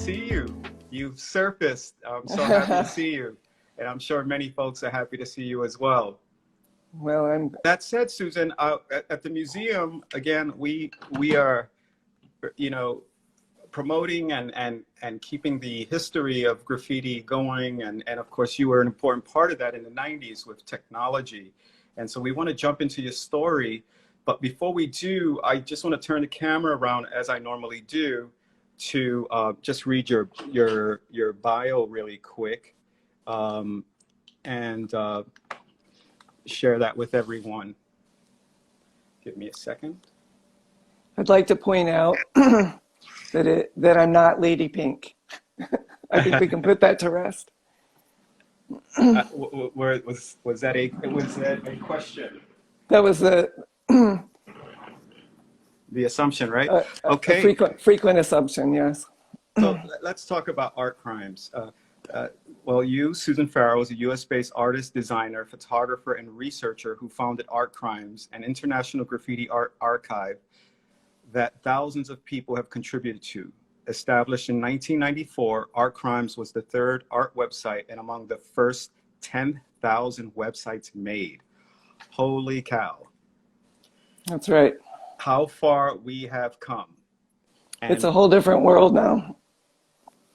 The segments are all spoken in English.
see you. You've surfaced. I'm so happy to see you. And I'm sure many folks are happy to see you as well. Well, That said, Susan, at the museum, again, we are, you know, promoting and keeping the history of graffiti going. And of course, you were an important part of that in the 90s with technology. And so we want to jump into your story. But before we do, I just want to turn the camera around as I normally do to just read your bio really quick and share that with everyone. Give me a second. I'd like to point out that I'm not Lady Pink. I think we can put that to rest. Was that a question? That was The assumption, right? Okay. A frequent assumption, yes. So let's talk about art crimes. Well, you, Susan Farrell, is a US-based artist, designer, photographer, and researcher who founded Art Crimes, an international graffiti art archive that thousands of people have contributed to. Established in 1994, Art Crimes was the third art website and among the first 10,000 websites made. Holy cow. That's right. How far we have come. And it's a whole different world now.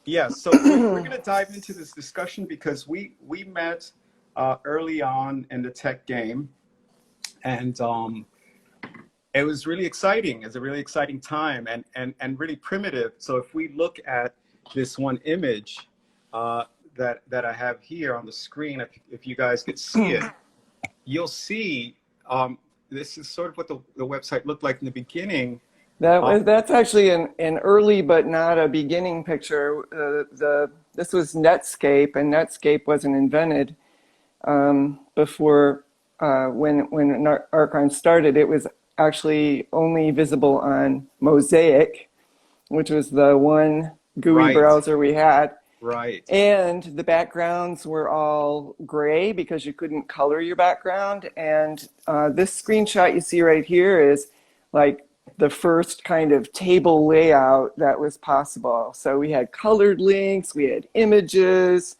Yeah, so we're going to dive into this discussion because we met early on in the tech game, and it was really exciting. It was a really exciting time and really primitive. So if we look at this one image that I have here on the screen, if you guys could see it, you'll see this is sort of what the website looked like in the beginning. That's actually an early but not a beginning picture. This was Netscape, and Netscape wasn't invented before when Art Crimes started. It was actually only visible on Mosaic, which was the one GUI browser we had. Right. And the backgrounds were all gray because you couldn't color your background. And this screenshot you see right here is like the first kind of table layout that was possible. So we had colored links, we had images,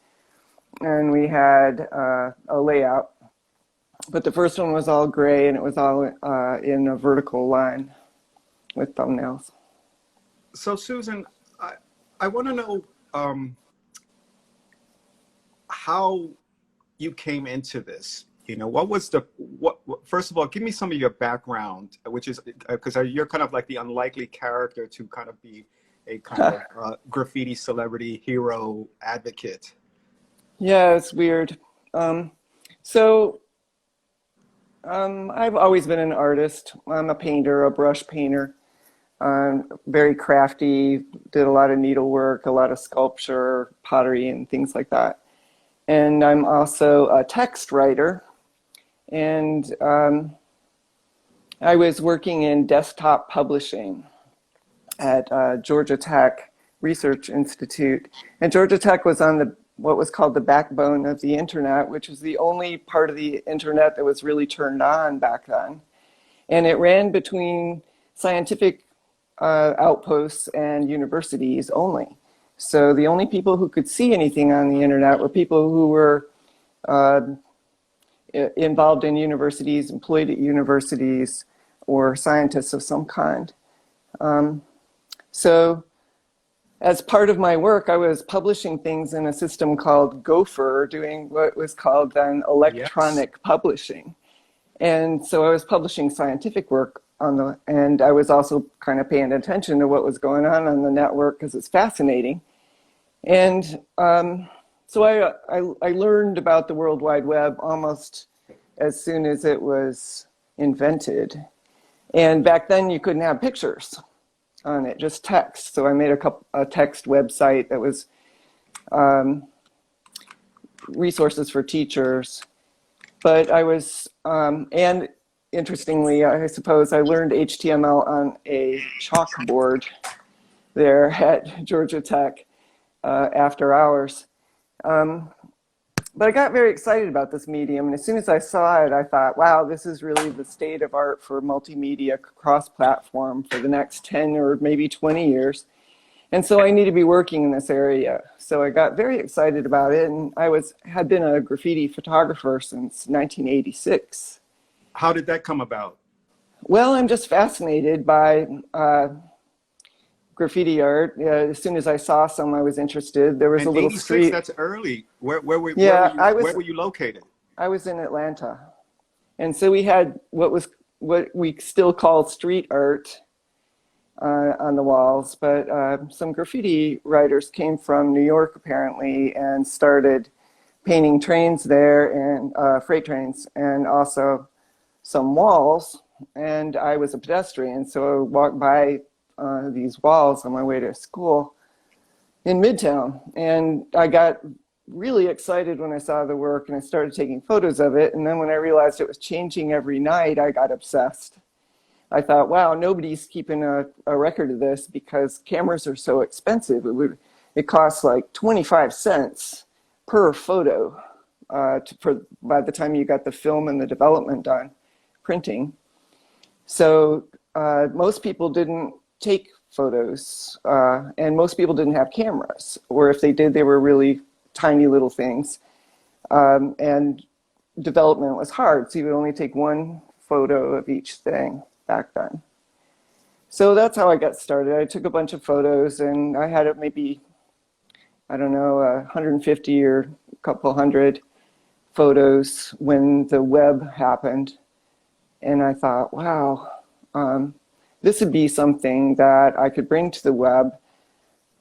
and we had a layout. But the first one was all gray, and it was all in a vertical line with thumbnails. So Susan, I want to know how you came into this. You know, first of all, give me some of your background, which is, because you're kind of like the unlikely character to kind of be a kind of graffiti celebrity hero advocate. Yeah, it's weird. I've always been an artist. I'm a painter, a brush painter, very crafty, did a lot of needlework, a lot of sculpture, pottery, and things like that. And I'm also a text writer. And I was working in desktop publishing at Georgia Tech Research Institute. And Georgia Tech was on what was called the backbone of the internet, which was the only part of the internet that was really turned on back then. And it ran between scientific outposts and universities only. So the only people who could see anything on the internet were people who were involved in universities, employed at universities, or scientists of some kind. So as part of my work, I was publishing things in a system called Gopher, doing what was called then electronic publishing. And so I was publishing scientific work and I was also kind of paying attention to what was going on the network because it's fascinating. And so I learned about the World Wide Web almost as soon as it was invented. And back then you couldn't have pictures on it, just text. So I made a text website that was resources for teachers. But I was, and interestingly, I suppose I learned HTML on a chalkboard there at Georgia Tech after hours. But I got very excited about this medium, and as soon as I saw it, I thought, wow, this is really the state of art for multimedia cross-platform for the next 10 or maybe 20 years. And so I need to be working in this area. So I got very excited about it, and had been a graffiti photographer since 1986. How did that come about? Well, I'm just fascinated by graffiti art. As soon as I saw some, I was interested. There was And a little 86, street. that's early. Where Yeah, were you located? I was in Atlanta, and so we had what we still call street art on the walls, but some graffiti writers came from New York apparently and started painting trains there, and freight trains, and also some walls. And I was a pedestrian, so I walked by these walls on my way to school in Midtown, and I got really excited when I saw the work, and I started taking photos of it. And then when I realized it was changing every night, I got obsessed. I thought, wow, nobody's keeping a record of this because cameras are so expensive. It costs like 25 cents per photo by the time you got the film and the development done, printing. So most people didn't take photos, and most people didn't have cameras, or if they did, they were really tiny little things. And development was hard, so you would only take one photo of each thing back then. So that's how I got started. I took a bunch of photos, and I had maybe, I don't know, 150 or a couple hundred photos when the web happened. And I thought, wow, this would be something that I could bring to the web,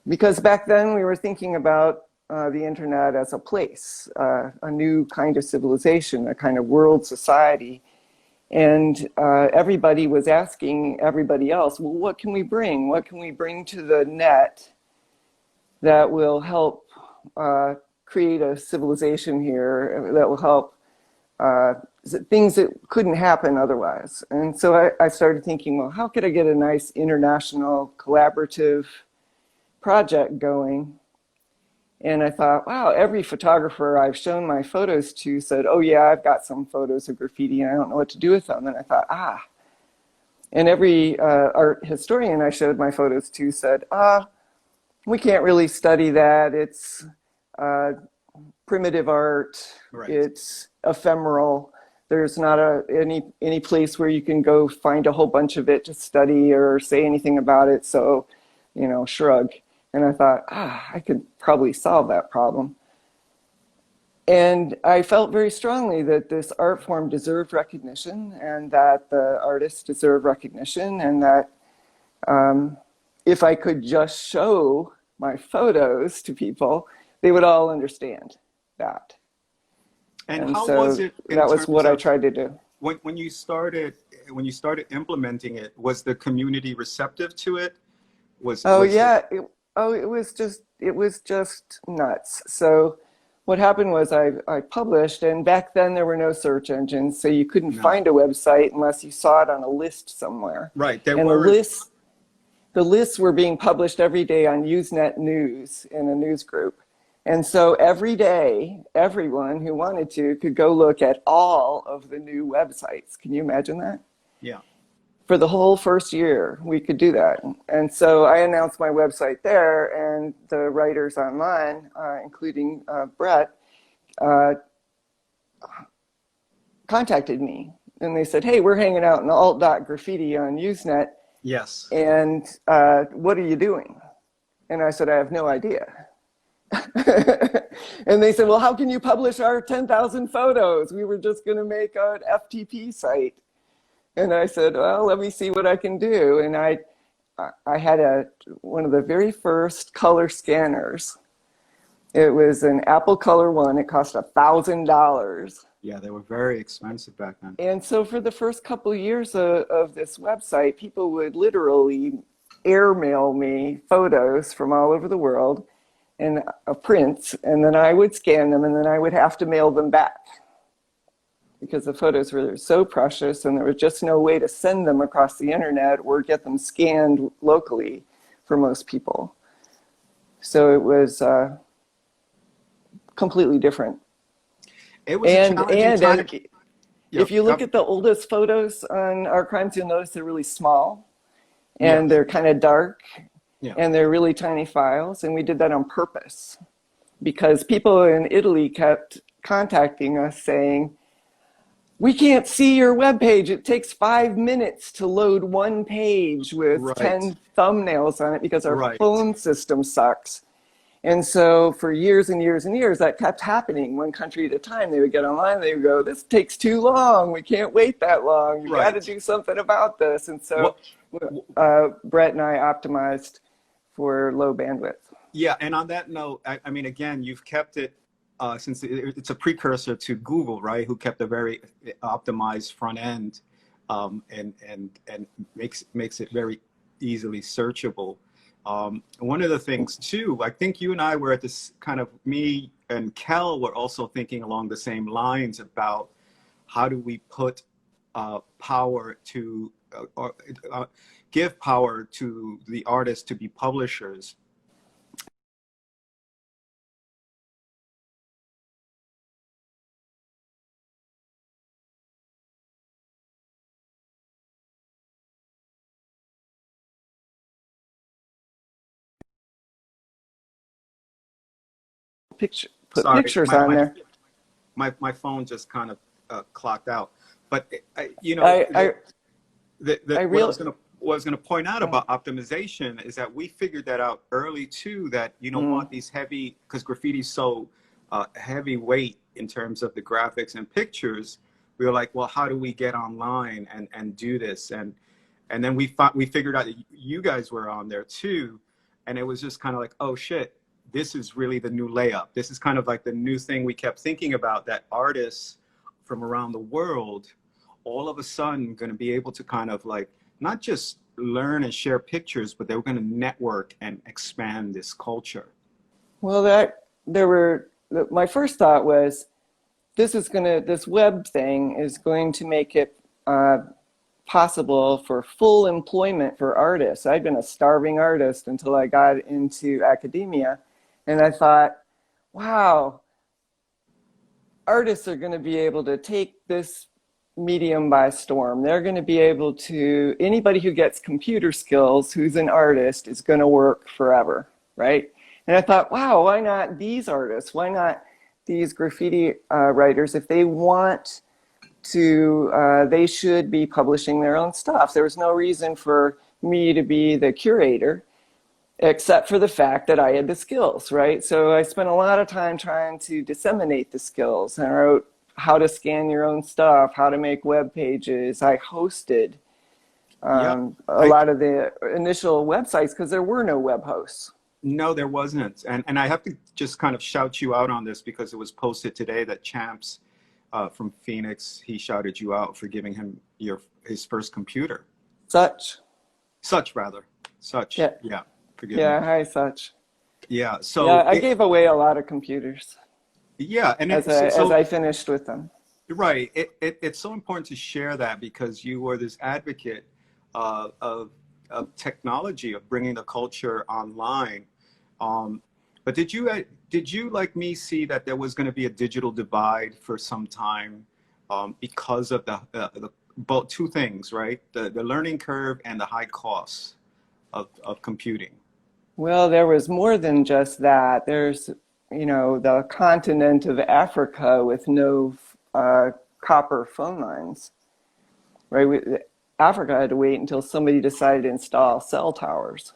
because back then we were thinking about the internet as a place, a new kind of civilization, a kind of world society. And everybody was asking everybody else, well, what can we bring? What can we bring to the net that will help create a civilization here, that will help things that couldn't happen otherwise? And so I started thinking, well, how could I get a nice international collaborative project going? And I thought, wow, every photographer I've shown my photos to said, oh yeah, I've got some photos of graffiti and I don't know what to do with them. And I thought, and every art historian I showed my photos to said, we can't really study that. It's primitive art. Right. It's ephemeral. There's not any place where you can go find a whole bunch of it to study or say anything about it. So, shrug. And I thought, I could probably solve that problem. And I felt very strongly that this art form deserved recognition, and that the artists deserve recognition, and that if I could just show my photos to people, they would all understand that. And how was it? That was what I tried to do. When you started implementing it, was the community receptive to it? It was just nuts. So what happened was I published, and back then there were no search engines, so you couldn't find a website unless you saw it on a list somewhere. Right. The lists were being published every day on Usenet News in a news group. And so every day, everyone who wanted to could go look at all of the new websites. Can you imagine that? Yeah. For the whole first year, we could do that. And so I announced my website there, and the writers online, including Brett, contacted me. And they said, hey, we're hanging out in alt.graffiti on Usenet. Yes. And what are you doing? And I said, I have no idea. And they said, well, how can you publish our 10,000 photos? We were just going to make an FTP site. And I said, well, let me see what I can do. And I had one of the very first color scanners. It was an Apple Color one. It cost $1,000. Yeah, they were very expensive back then. And so for the first couple of years of this website, people would literally airmail me photos from all over the world and prints, and then I would scan them, and then I would have to mail them back, because the photos were so precious, and there was just no way to send them across the internet or get them scanned locally for most people. So it was completely different. It was a challenging time. If you look at the oldest photos on our crimes, you'll notice they're really small, and they're kind of dark. Yeah. and they're really tiny files. And we did that on purpose because people in Italy kept contacting us saying, we can't see your web page. It takes 5 minutes to load one page with Right. 10 thumbnails on it because our Right. phone system sucks. And so for years and years and years, that kept happening one country at a time. They would get online, they would go, this takes too long. We can't wait that long. You got to Right. do something about this. And so What? Brett and I optimized for low bandwidth. Yeah, and on that note, I mean, again, you've kept it since it's a precursor to Google, right? Who kept a very optimized front end, and makes it very easily searchable. One of the things too, I think you and I were at this kind of, me and Kel were also thinking along the same lines about how do we put power to give power to the artists to be publishers. Put Sorry, pictures on there. my phone just kind of clocked out. But you know, I what really, I was gonna point out about optimization is that we figured that out early too. That you don't want these heavy, because graffiti's so heavyweight in terms of the graphics and pictures. We were like, well, how do we get online and do this? And then we figured out that you guys were on there too, and it was just kind of like, oh shit, this is really the new layup. This is kind of like the new thing we kept thinking about, that artists from around the world, all of a sudden going to be able to kind of like, not just learn and share pictures, but they were going to network and expand this culture. well, my first thought was, this web thing is going to make it possible for full employment for artists. I'd been a starving artist until I got into academia. And I thought, wow, artists are going to be able to take this medium by storm. They're going to be able to, anybody who gets computer skills, who's an artist, is going to work forever, right? And I thought, wow, why not these artists? Why not these graffiti writers? If they want to, they should be publishing their own stuff. There was no reason for me to be the curator, except for the fact that I had the skills, right? So I spent a lot of time trying to disseminate the skills. I wrote how to scan your own stuff, how to make web pages. I hosted Yeah, a lot of the initial websites because there were no web hosts. no, there wasn't. And I have to just kind of shout you out on this because it was posted today that Champs from Phoenix, he shouted you out for giving him his first computer. Such. Yeah. Yeah. Forgive me. Yeah, hi, Such. Yeah. So yeah, I gave away a lot of computers. Yeah, and as I finished with them. Right. It's so important to share that because you were this advocate of technology, of bringing the culture online. But did you like me see that there was going to be a digital divide for some time because of the both two things, right? The learning curve and the high costs of computing. Well, there was more than just that. There's, the continent of Africa with no copper phone lines, right? Africa had to wait until somebody decided to install cell towers.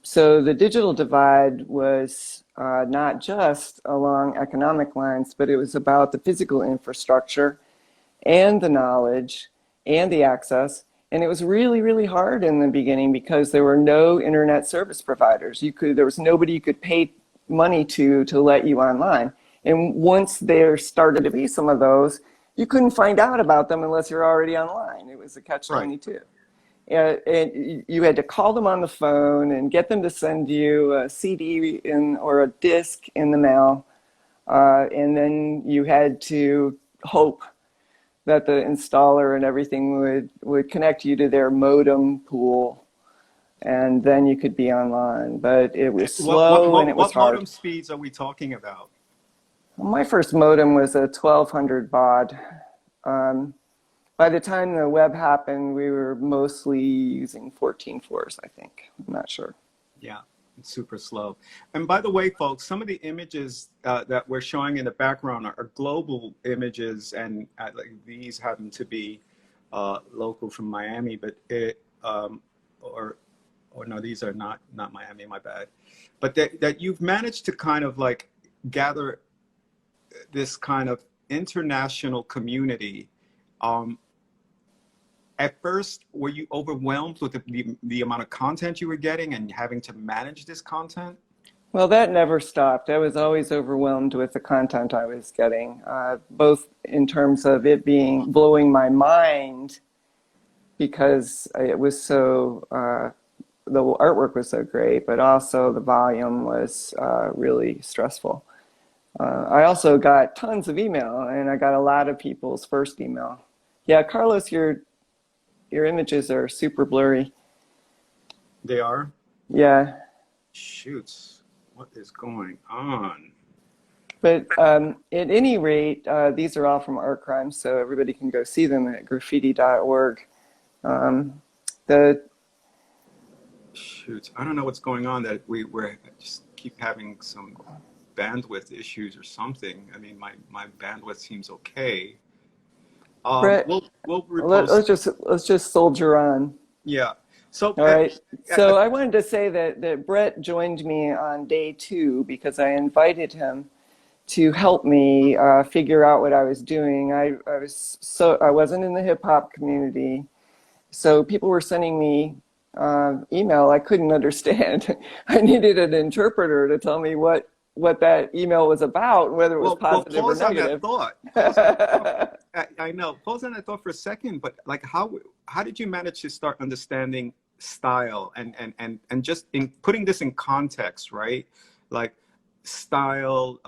So the digital divide was not just along economic lines, but it was about the physical infrastructure and the knowledge and the access. And it was really, really hard in the beginning because there were no internet service providers. There was nobody you could pay money to let you online. And once there started to be some of those, you couldn't find out about them unless you're already online. It was a catch-22. Right. And you had to call them on the phone and get them to send you a CD or a disc in the mail. And then you had to hope that the installer and everything would connect you to their modem pool, and then you could be online. But it was slow and it was hard. What modem speeds are we talking about? My first modem was a 1200 baud. By the time the web happened, we were mostly using 14.4s, I think. I'm not sure. Yeah, it's super slow. And by the way, folks, some of the images that we're showing in the background are global images, and like these happen to be local from Miami, but or no, these are not Miami, my bad. But that you've managed to kind of like gather this kind of international community. At first, were you overwhelmed with the amount of content you were getting and having to manage this content? Well, that never stopped. I was always overwhelmed with the content I was getting, both in terms of it being blowing my mind because it was so, the artwork was so great, but also the volume was really stressful. I also got tons of email, and I got a lot of people's first email. Yeah, Carlos, your images are super blurry. They are? Yeah. Shoots. What is going on? But at any rate, these are all from Art Crimes, so everybody can go see them at graffiti.org. The Shoots. I don't know what's going on, that we're just keep having some bandwidth issues or something. I mean, my bandwidth seems okay. Brett, We'll repost. let's just soldier on. Yeah. So, All right. So I wanted to say that Brett joined me on day 2 because I invited him to help me figure out what I was doing. I wasn't in the hip hop community, so people were sending me email I couldn't understand. I needed an interpreter to tell me what that email was about, whether it was positive or negative. Pause on that thought. I know. Pause on that thought for a second. But like, how did you manage to start understanding style and just in putting this in context, right? Like style,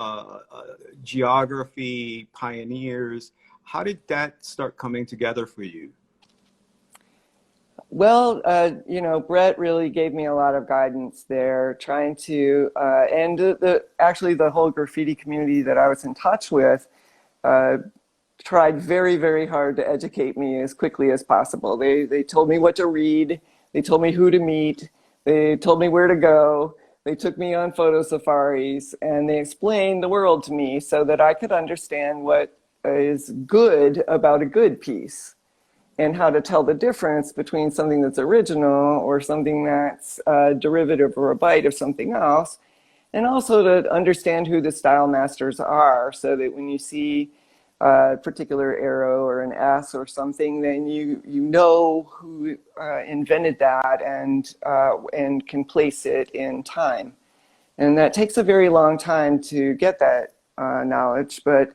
geography, pioneers. How did that start coming together for you? Well, Brett really gave me a lot of guidance there, trying to, and actually the whole graffiti community that I was in touch with tried very, very hard to educate me as quickly as possible. They told me what to read, they told me who to meet, they told me where to go, they took me on photo safaris, and they explained the world to me so that I could understand what is good about a good piece, and how to tell the difference between something that's original or something that's a derivative or a bite of something else, and also to understand who the style masters are, so that when you see a particular arrow or an S or something, then you know who invented that and can place it in time. And that takes a very long time to get that knowledge, but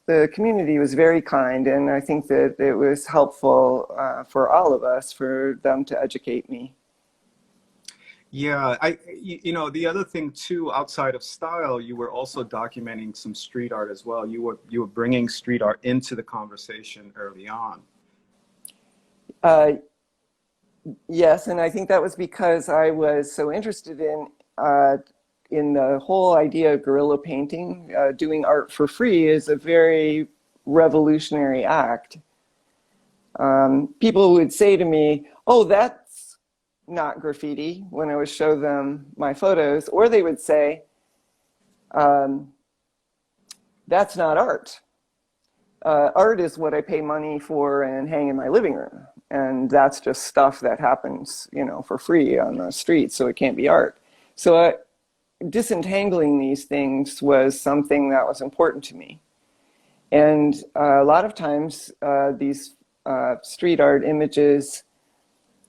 the community was very kind, and I think that it was helpful for all of us, for them to educate me. Yeah, the other thing too, outside of style, you were also documenting some street art as well. You were bringing street art into the conversation early on. Yes, and I think that was because I was so interested in the whole idea of guerrilla painting. Doing art for free is a very revolutionary act. People would say to me, "Oh, that's not graffiti," when I would show them my photos, or they would say, "That's not art. Art is what I pay money for and hang in my living room, and that's just stuff that happens, for free on the street, so it can't be art." So disentangling these things was something that was important to me. And a lot of times these street art images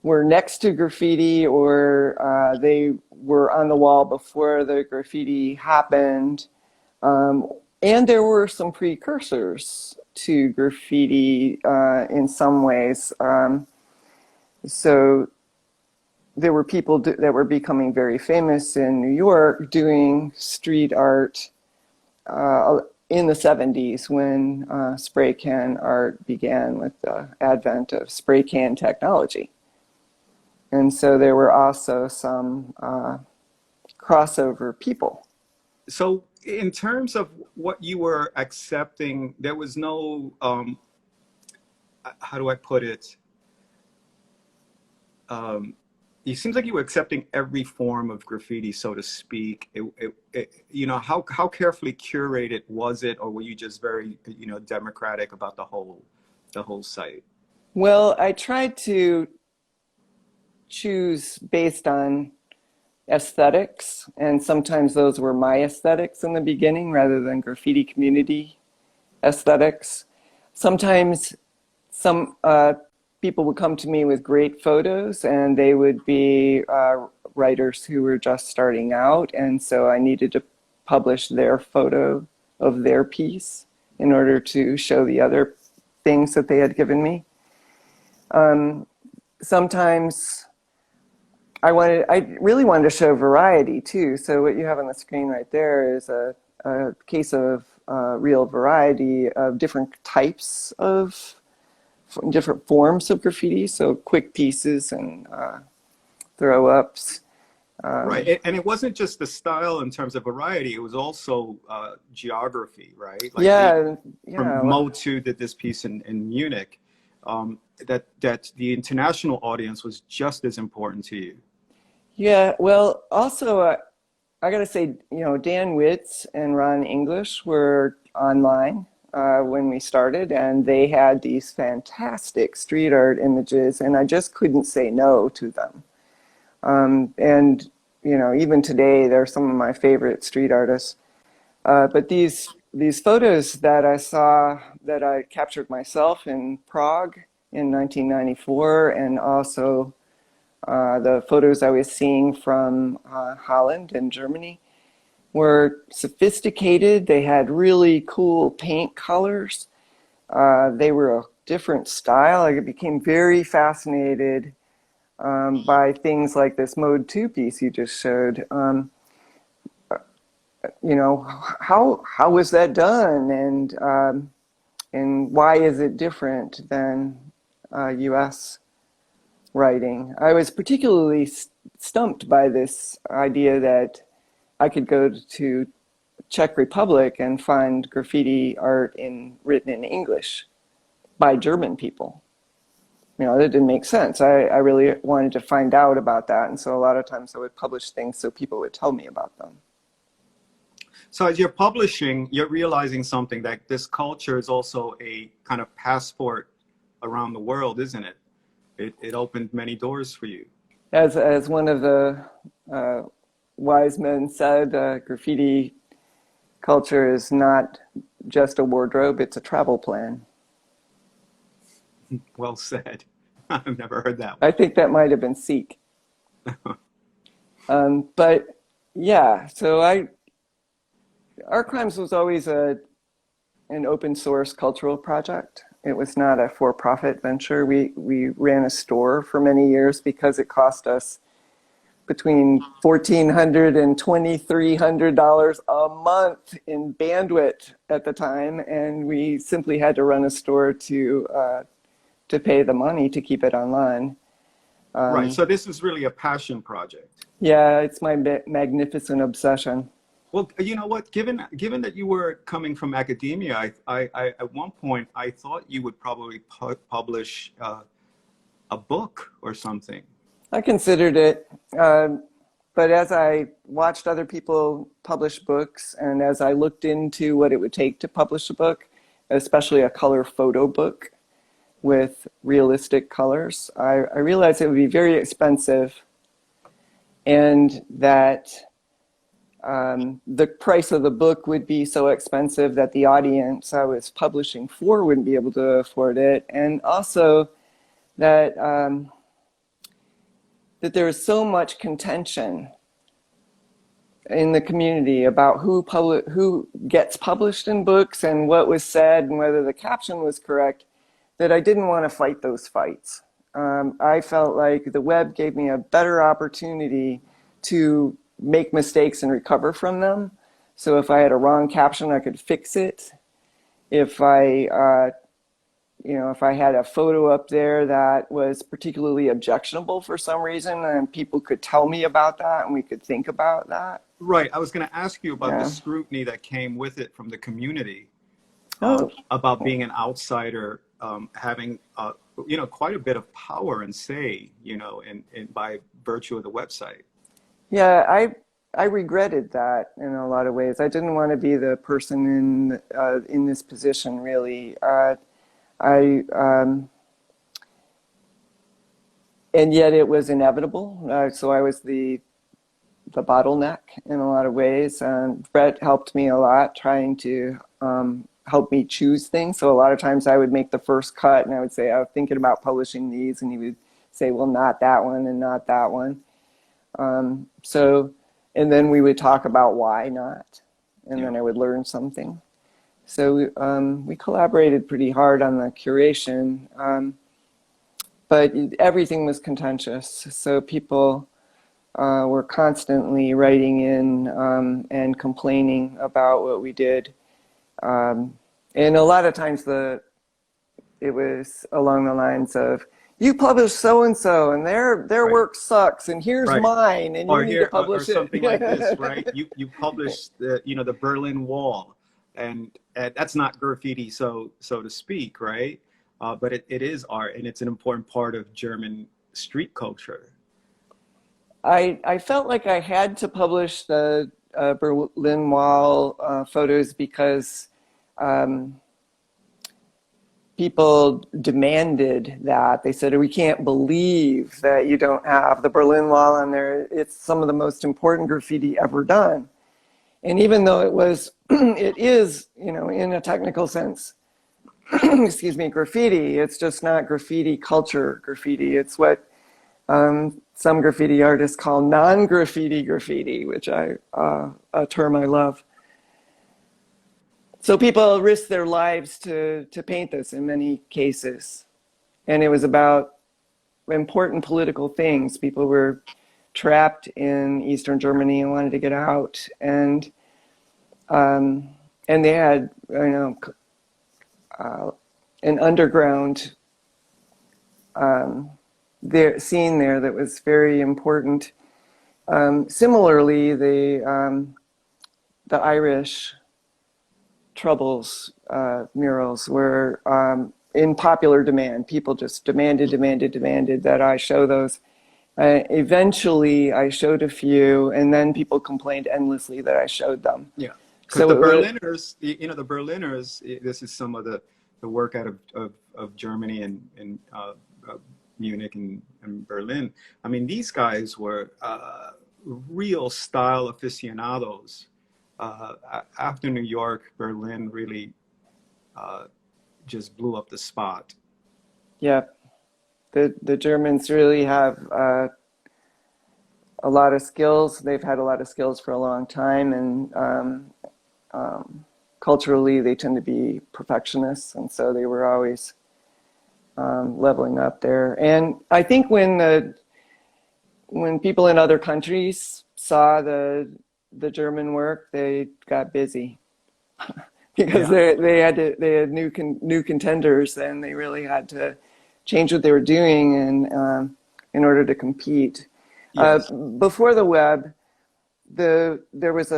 were next to graffiti, or they were on the wall before the graffiti happened. And there were some precursors to graffiti in some ways. So there were people that were becoming very famous in New York doing street art in the 70s, when spray can art began with the advent of spray can technology. And so there were also some crossover people. So in terms of what you were accepting, there was no how do I put it? It seems like you were accepting every form of graffiti, so to speak. You know, how carefully curated was it, or were you just very, you know, democratic about the whole site? Well, I tried to choose based on aesthetics, and sometimes those were my aesthetics in the beginning rather than graffiti community aesthetics. Sometimes some people would come to me with great photos, and they would be writers who were just starting out, and so I needed to publish their photo of their piece in order to show the other things that they had given me. Sometimes I really wanted to show variety too. So what you have on the screen right there is a case of real variety of different types of different forms of graffiti. So quick pieces and throw ups. Right, and it wasn't just the style in terms of variety; it was also geography, right? Like Yeah, from yeah, Motu did this piece in Munich. That the international audience was just as important to you. yeah. Well, also I got to say, you know, Dan Witz and Ron English were online when we started, and they had these fantastic street art images, and I just couldn't say no to them. And you know, even today, they're some of my favorite street artists. But these photos that I saw that I captured myself in Prague in 1994, and also the photos I was seeing from Holland and Germany were sophisticated. They had really cool paint colors. They were a different style. I became very fascinated by things like this Mode 2 piece you just showed. You know, how was that done, and why is it different than U.S. writing? I was particularly stumped by this idea that I could go to Czech Republic and find graffiti art written in English by German people. You know, that didn't make sense. I really wanted to find out about that, and so a lot of times I would publish things so people would tell me about them. So as you're publishing, you're realizing something, that this culture is also a kind of passport around the world, isn't it? It opened many doors for you. As one of the wise men said, graffiti culture is not just a wardrobe, it's a travel plan. Well said. I've never heard that I one. think that might have been Sikh. But yeah, so Art Crimes was always an open source cultural project. It was not a for-profit venture. We ran a store for many years because it cost us between $1,400 and $2,300 a month in bandwidth at the time, and we simply had to run a store to pay the money to keep it online. Right. So this is really a passion project. Yeah, it's my magnificent obsession. Well, you know what? Given that you were coming from academia, I at one point I thought you would probably publish a book or something. I considered it, but as I watched other people publish books, and as I looked into what it would take to publish a book, especially a color photo book with realistic colors, I realized it would be very expensive, and that the price of the book would be so expensive that the audience I was publishing for wouldn't be able to afford it, and also that that there is so much contention in the community about who gets published in books and what was said and whether the caption was correct, that I didn't want to fight those fights. I felt like the web gave me a better opportunity to make mistakes and recover from them. So if I had a wrong caption, I could fix it. If if I had a photo up there that was particularly objectionable for some reason, and people could tell me about that, and we could think about that. Right. I was going to ask you about the Yeah. scrutiny that came with it from the community, Oh, about being an outsider having quite a bit of power and say, in by virtue of the website. Yeah, I regretted that in a lot of ways. I didn't want to be the person in this position, really. I and yet it was inevitable. So I was the bottleneck in a lot of ways. Brett helped me a lot, trying to help me choose things. So a lot of times I would make the first cut, and I would say, "I'm thinking about publishing these," and he would say, "Well, not that one and not that one." And then we would talk about why not, and then I would learn something. So we collaborated pretty hard on the curation, but everything was contentious. So people were constantly writing in and complaining about what we did. And a lot of times it was along the lines of, "You published so-and-so and their Right. work sucks, and here's Right. mine, and you need to publish or it." something like this, right? You published the Berlin Wall, and that's not graffiti, so to speak, right? But it is art, and it's an important part of German street culture. I felt like I had to publish the Berlin Wall photos because people demanded that. They said, "We can't believe that you don't have the Berlin Wall on there. It's some of the most important graffiti ever done." And even though it is, in a technical sense, excuse me, graffiti, it's just not graffiti culture graffiti. It's what some graffiti artists call non-graffiti graffiti, which a term I love. So people risk their lives to paint this in many cases. And it was about important political things. People were trapped in Eastern Germany and wanted to get out. And they had, an underground scene there that was very important. Similarly, the Irish Troubles murals were in popular demand. People just demanded that I show those. Eventually, I showed a few, and then people complained endlessly that I showed them. Yeah, because So the Berliners, the Berliners, this is some of the work out of Germany and Munich and Berlin. I mean, these guys were real style aficionados. After New York, Berlin really just blew up the spot. Yeah, the Germans really have a lot of skills. They've had a lot of skills for a long time, and culturally they tend to be perfectionists, and so they were always leveling up there. And I think when people in other countries saw the German work, they got busy because they had new contenders, and they really had to change what they were doing and in order to compete. Yes. Before the web, there was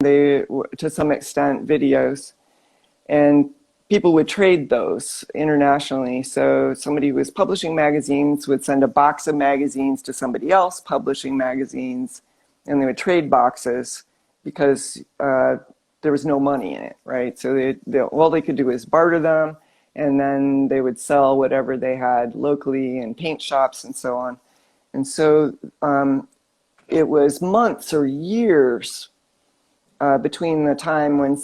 they were, to some extent, videos, and people would trade those internationally. So somebody who was publishing magazines would send a box of magazines to somebody else publishing magazines, and they would trade boxes because there was no money in it, right? So all they could do was barter them, and then they would sell whatever they had locally in paint shops and so on. And so it was months or years between the time when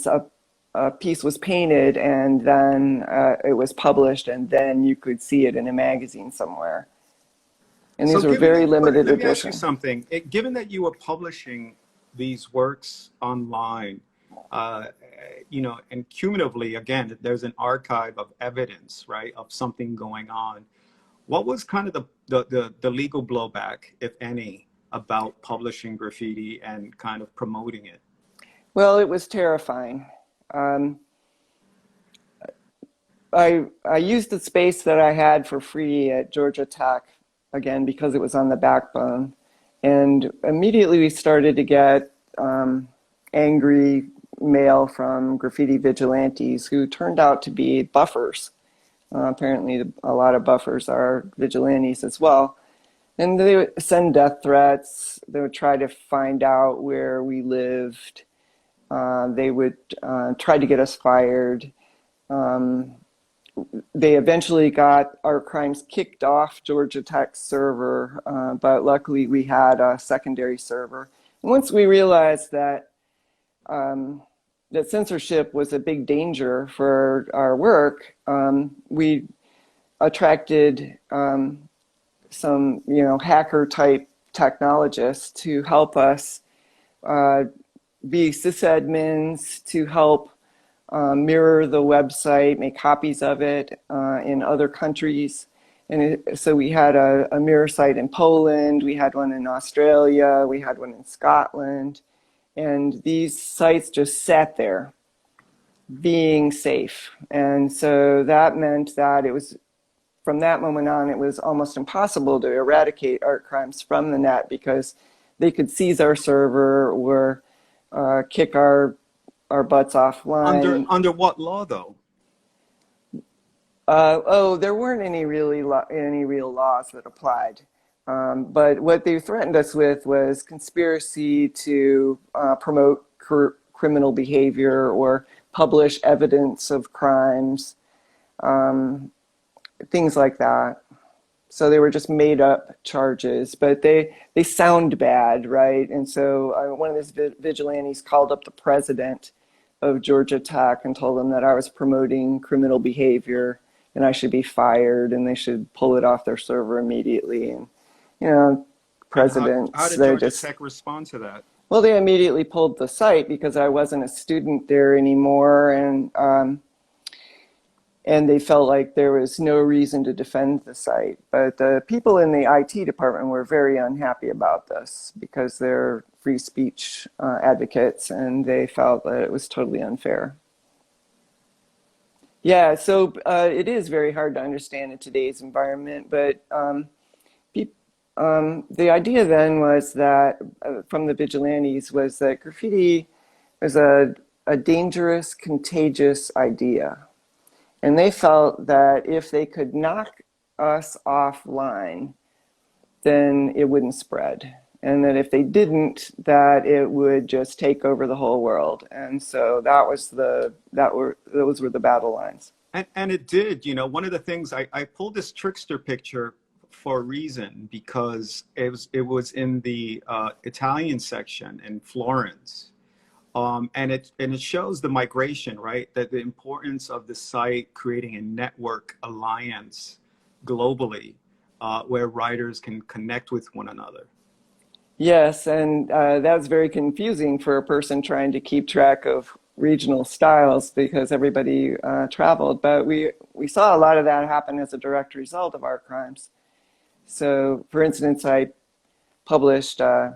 a piece was painted and then it was published, and then you could see it in a magazine somewhere. And these were very limited edition. Let me ask you something. Given that you were publishing these works online, and cumulatively, again, there's an archive of evidence, right, of something going on. What was kind of the legal blowback, if any, about publishing graffiti and kind of promoting it? Well, it was terrifying. I used the space that I had for free at Georgia Tech, again, because it was on the backbone. And immediately we started to get angry mail from graffiti vigilantes who turned out to be buffers. Apparently, a lot of buffers are vigilantes as well. And they would send death threats. They would try to find out where we lived. They would try to get us fired. They eventually got our crimes kicked off Georgia Tech's server, but luckily we had a secondary server. And once we realized that that censorship was a big danger for our work, we attracted some, hacker type technologists to help us be sysadmins, to help mirror the website, make copies of it in other countries. And so we had a mirror site in Poland, we had one in Australia, we had one in Scotland. And these sites just sat there being safe. And so that meant that it was, from that moment on, it was almost impossible to eradicate art crimes from the net because they could seize our server or kick our butts offline. Under what law, though? There weren't any real laws that applied. But what they threatened us with was conspiracy to promote criminal behavior or publish evidence of crimes, things like that. So they were just made up charges, but they sound bad, right? And so one of these vigilantes called up the president of Georgia Tech and told him that I was promoting criminal behavior and I should be fired and they should pull it off their server immediately. And presidents. How did Georgia Tech respond to that? Well, they immediately pulled the site because I wasn't a student there anymore, and they felt like there was no reason to defend the site. But the people in the IT department were very unhappy about this because they're free speech advocates, and they felt that it was totally unfair. Yeah, so it is very hard to understand in today's environment, but the idea then was that, from the vigilantes, was that graffiti was a dangerous, contagious idea. And they felt that if they could knock us offline, then it wouldn't spread. And that if they didn't, that it would just take over the whole world. And so those were the battle lines. And it did. One of the things, I pulled this trickster picture for a reason, because it was in the Italian section in Florence, and it shows the migration, right? That the importance of the site creating a network alliance globally, where writers can connect with one another. Yes, and that was very confusing for a person trying to keep track of regional styles because everybody traveled. But we saw a lot of that happen as a direct result of art crimes. So, for instance, I published the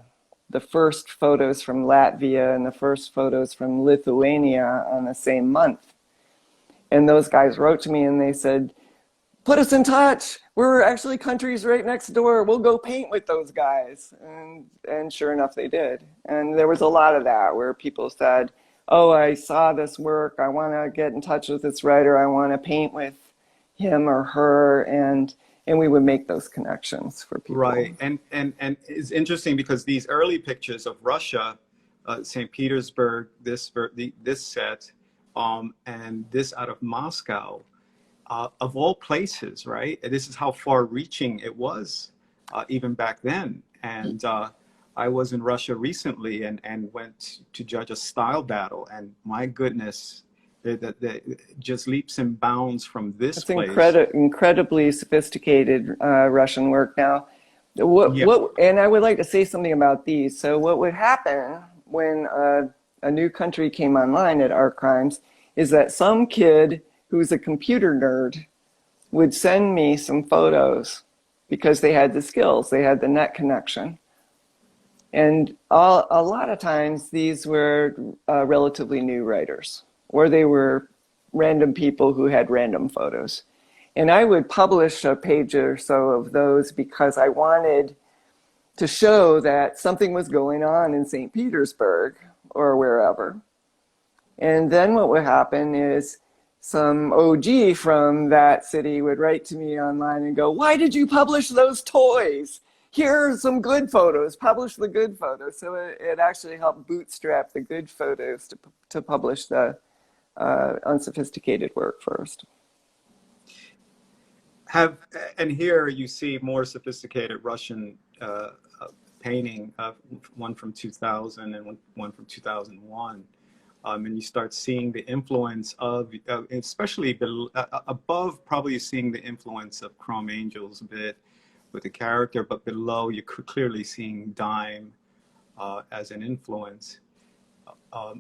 first photos from Latvia and the first photos from Lithuania on the same month. And those guys wrote to me and they said, put us in touch. We're actually countries right next door. We'll go paint with those guys. And sure enough, they did. And there was a lot of that where people said, oh, I saw this work. I want to get in touch with this writer. I want to paint with him or her. And we would make those connections for people. Right. And it's interesting because these early pictures of Russia, St. Petersburg, this set, and this out of Moscow, of all places, right? This is how far reaching it was, even back then. And I was in Russia recently and went to judge a style battle. And my goodness, that just leaps and bounds from this place. Incredibly sophisticated Russian work now. And I would like to say something about these. So what would happen when a new country came online at Art Crimes is that some kid who's a computer nerd would send me some photos because they had the skills, they had the net connection. And a lot of times these were relatively new writers, or they were random people who had random photos. And I would publish a page or so of those because I wanted to show that something was going on in St. Petersburg or wherever. And then what would happen is some OG from that city would write to me online and go, "Why did you publish those toys? Here are some good photos, publish the good photos." So it actually helped bootstrap the good photos to publish the unsophisticated work first. And here you see more sophisticated Russian painting, one from 2000 and one from 2001. And you start seeing the influence of, especially above, probably seeing the influence of Chrome Angels a bit with the character, but below you're clearly seeing Dime as an influence.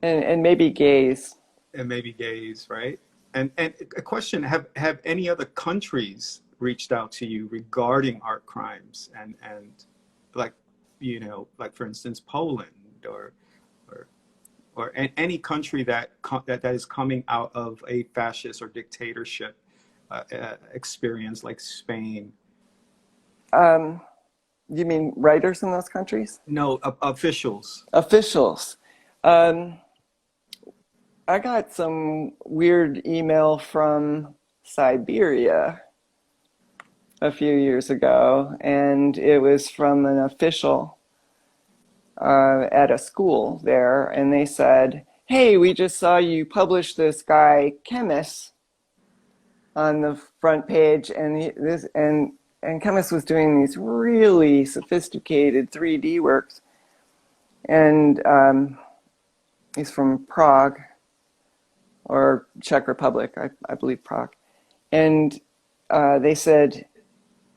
And maybe gaze. And maybe gaze, right? And a question, have any other countries reached out to you regarding art crimes and like, you know, like for instance, Poland or any country that is coming out of a fascist or dictatorship experience like Spain? You mean writers in those countries? No, officials. Officials. I got some weird email from Siberia a few years ago, and it was from an official at a school there, and they said, "Hey, we just saw you publish this guy Chemist on the front page, and Chemist was doing these really sophisticated 3D works, and he's from Prague or Czech Republic, I believe Prague, and they said,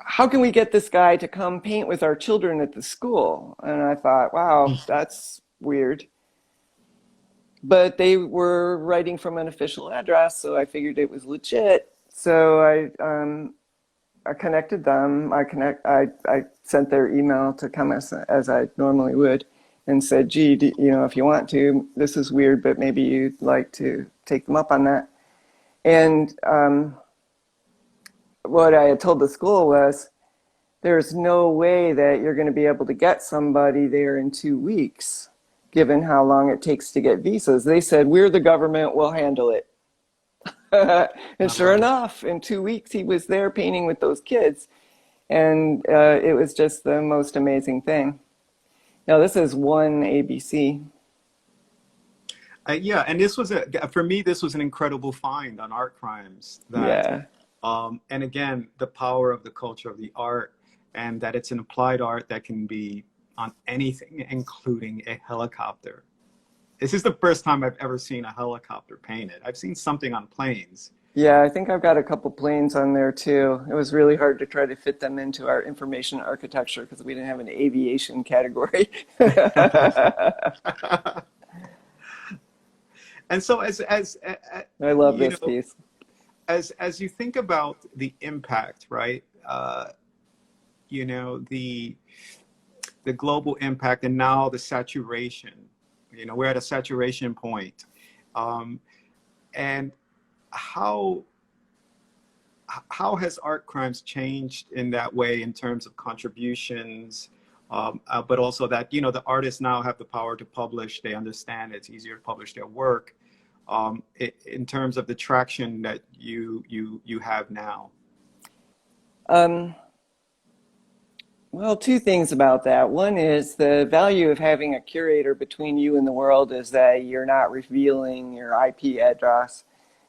how can we get this guy to come paint with our children at the school?" And I thought, wow, that's weird. But they were writing from an official address, so I figured it was legit. So I connected them. I sent their email to Chemist as I normally would, and said, "Gee, you know, if you want to, this is weird, but maybe you'd like to take them up on that." And what I had told the school was, there's no way that you're going to be able to get somebody there in 2 weeks, given how long it takes to get visas. They said, "We're the government, we'll handle it." And sure enough, in 2 weeks, he was there painting with those kids. And it was just the most amazing thing. Now, this is one ABC. Yeah, and this was for me, this was an incredible find on art crimes. Yeah. And again, the power of the culture of the art, and that it's an applied art that can be on anything, including a helicopter. This is the first time I've ever seen a helicopter painted. I've seen something on planes. Yeah, I think I've got a couple planes on there too. It was really hard to try to fit them into our information architecture because we didn't have an aviation category. And so as I love this piece. As you think about the impact, right? You know, the global impact, and now the saturation. You know, we're at a saturation point. And how has art crimes changed in that way in terms of contributions, but also that, you know, the artists now have the power to publish. They understand it's easier to publish their work. In terms of the traction that you have now? Well, two things about that. One is the value of having a curator between you and the world is that you're not revealing your IP address.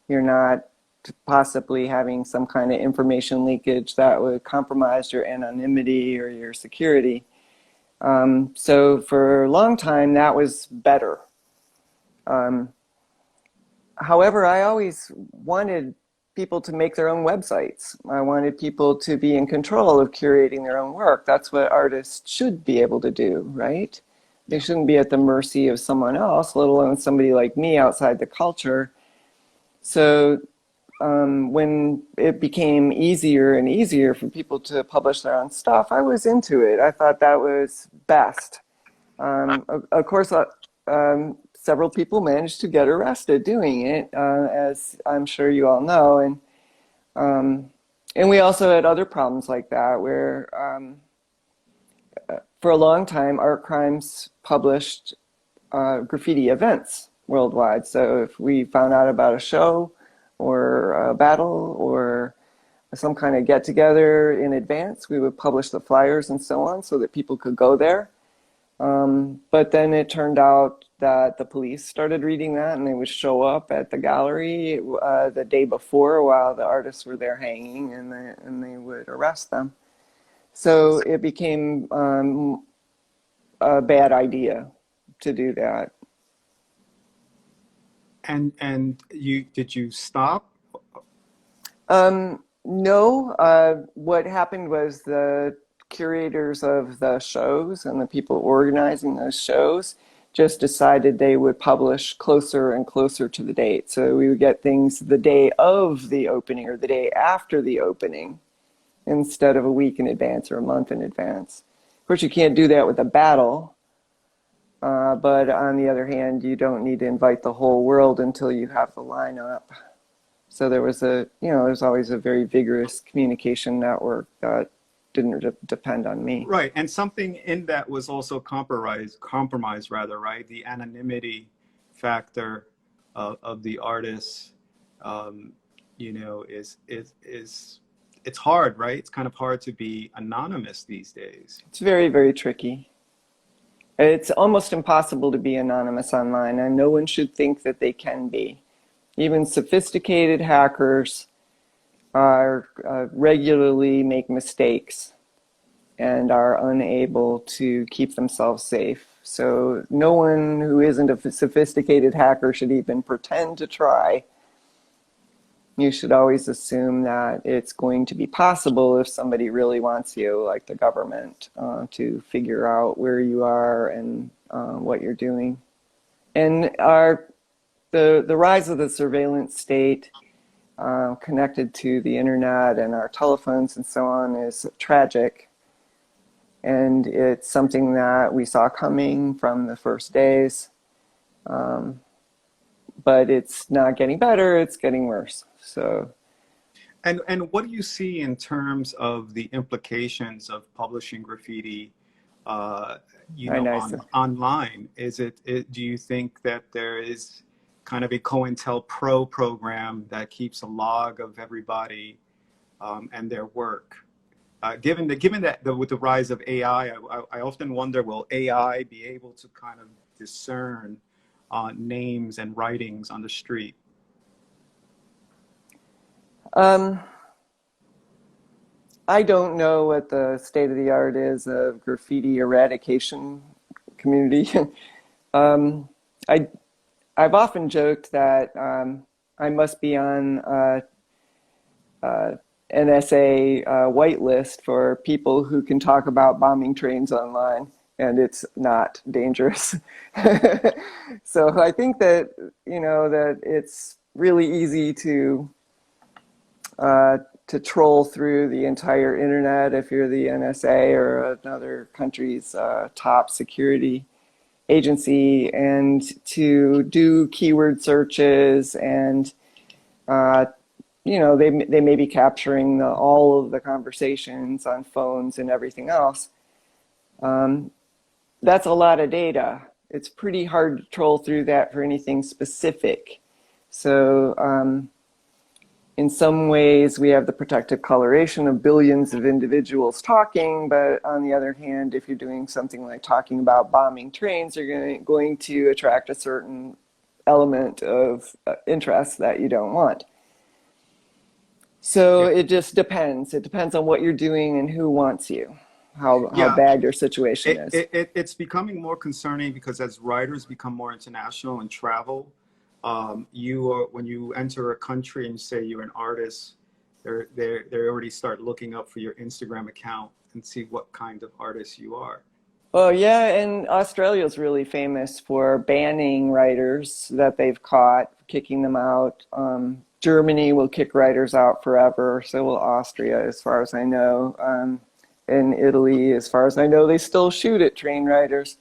You're not possibly having some kind of information leakage that would compromise your anonymity or your security. So for a long time, that was better. However, I always wanted people to make their own websites. I wanted people to be in control of curating their own work. That's what artists should be able to do, right? They shouldn't be at the mercy of someone else, let alone somebody like me outside the culture. So when it became easier and easier for people to publish their own stuff, I was into it. I thought that was best. Of course, several people managed to get arrested doing it, as I'm sure you all know. And we also had other problems like that where for a long time, Art Crimes published graffiti events worldwide. So if we found out about a show or a battle or some kind of get together in advance, we would publish the flyers and so on so that people could go there. But then it turned out that the police started reading that and they would show up at the gallery the day before while the artists were there hanging, and they would arrest them. So it became a bad idea to do that. And did you stop? No, what happened was the curators of the shows and the people organizing those shows just decided they would publish closer and closer to the date. So we would get things the day of the opening or the day after the opening instead of a week in advance or a month in advance. Of course, you can't do that with a battle. But on the other hand, you don't need to invite the whole world until you have the lineup. So there was there's always a very vigorous communication network that didn't depend on me. Right, and something in that was also compromised rather, right? The anonymity factor of the artists, is it's hard, right? It's kind of hard to be anonymous these days. It's very, very tricky. It's almost impossible to be anonymous online, and no one should think that they can be. Even sophisticated hackers are regularly make mistakes and are unable to keep themselves safe. So no one who isn't a sophisticated hacker should even pretend to try. You should always assume that it's going to be possible if somebody really wants you, like the government, to figure out where you are and what you're doing. And the rise of the surveillance state connected to the internet and our telephones and so on is tragic. And it's something that we saw coming from the first days. But it's not getting better, it's getting worse. So, and what do you see in terms of the implications of publishing graffiti, online? Do you think that there is kind of a COINTELPRO program that keeps a log of everybody and their work? Given that with the rise of AI, I often wonder, will AI be able to kind of discern names and writings on the street? I don't know what the state of the art is of graffiti eradication community. I've often joked that I must be on NSA whitelist for people who can talk about bombing trains online, and it's not dangerous. So I think that that it's really easy to troll through the entire internet if you're the NSA or another country's top security agency, and to do keyword searches, and they may be capturing all of the conversations on phones and everything else. That's a lot of data. It's pretty hard to troll through that for anything specific. So in some ways, we have the protective coloration of billions of individuals talking, but on the other hand, if you're doing something like talking about bombing trains, you're going to attract a certain element of interest that you don't want. So it just depends. It depends on what you're doing and who wants you, how bad your situation is. It's becoming more concerning because as writers become more international and travel, when you enter a country and say you're an artist, they already start looking up for your Instagram account and see what kind of artist you are. Well, yeah, and Australia is really famous for banning writers that they've caught, kicking them out. Germany will kick writers out forever, so will Austria, as far as I know. In Italy, as far as I know, they still shoot at train writers.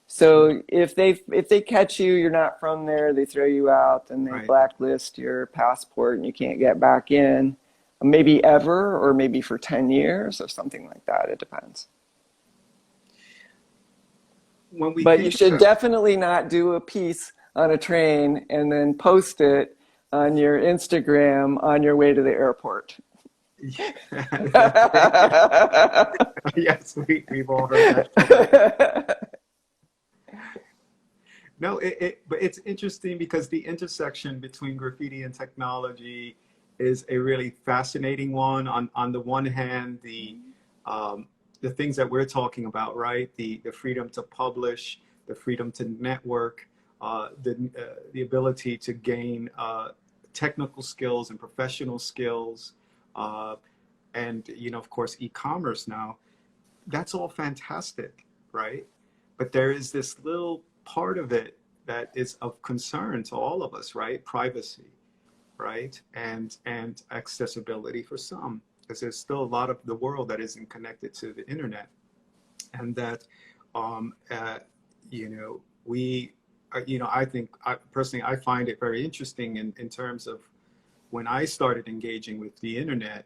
So if they catch you, you're not from there, they throw you out and they blacklist your passport and you can't get back in, maybe ever, or maybe for 10 years or something like that. It depends. when we But you think should about definitely not do a piece on a train and then post it on your Instagram on your way to the airport. yes, we've all heard that story. No, but it's interesting because the intersection between graffiti and technology is a really fascinating one. On the one hand, the things that we're talking about, right? The freedom to publish, the freedom to network, the ability to gain technical skills and professional skills, uh, and of course, e-commerce now. That's all fantastic, right? But there is this little part of it that is of concern to all of us, right? Privacy, right? And accessibility for some, because there's still a lot of the world that isn't connected to the internet, and that, um, uh, we, I think I personally I find it very interesting in terms of when I started engaging with the internet,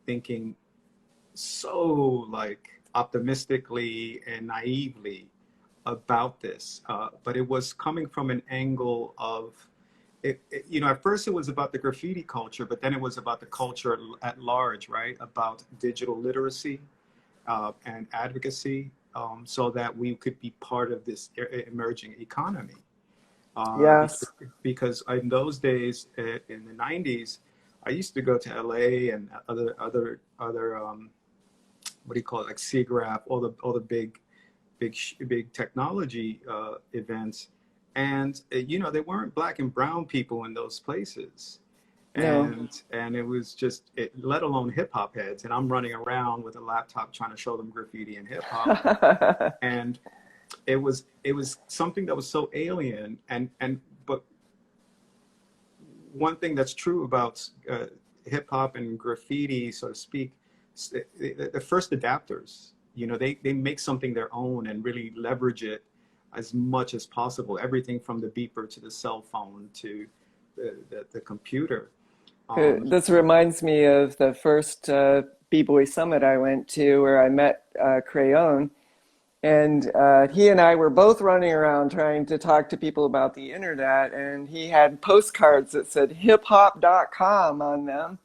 thinking so like optimistically and naively about this, but it was coming from an angle of at first it was about the graffiti culture, but then it was about the culture at large, right? About digital literacy and advocacy, so that we could be part of this emerging economy. Yes. Because in those days, in the 90s, I used to go to LA and other what do you call it, like SIGGRAPH, all the big technology events, and they weren't black and brown people in those places, No. and it was just let alone hip hop heads, and I'm running around with a laptop trying to show them graffiti and hip hop, and it was something that was so alien, and but one thing that's true about hip hop and graffiti, so to speak, the first adapters, they make something their own and really leverage it as much as possible. Everything from the beeper to the cell phone to the computer. This reminds me of the first B-Boy Summit I went to where I met Crayon. And he and I were both running around trying to talk to people about the internet. And he had postcards that said hiphop.com on them.